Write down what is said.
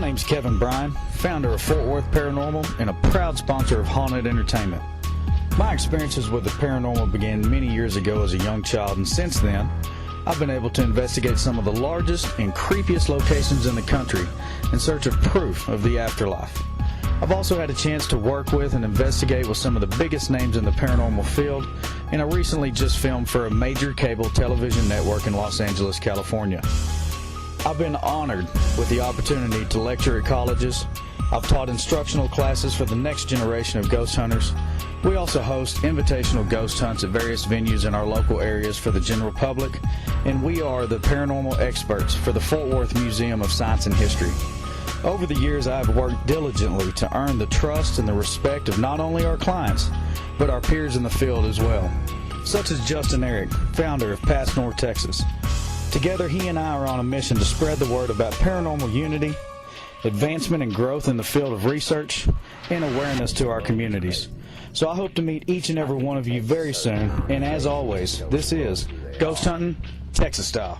name's Kevin Bryan, founder of Fort Worth Paranormal and a proud sponsor of Haunted Entertainment. My experiences with the paranormal began many years ago as a young child, and since then, I've been able to investigate some of the largest and creepiest locations in the country in search of proof of the afterlife. I've also had a chance to work with and investigate with some of the biggest names in the paranormal field, and I recently just filmed for a major cable television network in Los Angeles, California. I've been honored with the opportunity to lecture at colleges. I've taught instructional classes for the next generation of ghost hunters. We also host invitational ghost hunts at various venues in our local areas for the general public, and we are the paranormal experts for the Fort Worth Museum of Science and History. Over the years, I have worked diligently to earn the trust and the respect of not only our clients, but our peers in the field as well, such as Justin Eric, founder of Pass North Texas. Together, he and I are on a mission to spread the word about paranormal unity, advancement and growth in the field of research, and awareness to our communities. So I hope to meet each and every one of you very soon, and as always, this is Ghost Hunting Texas Style.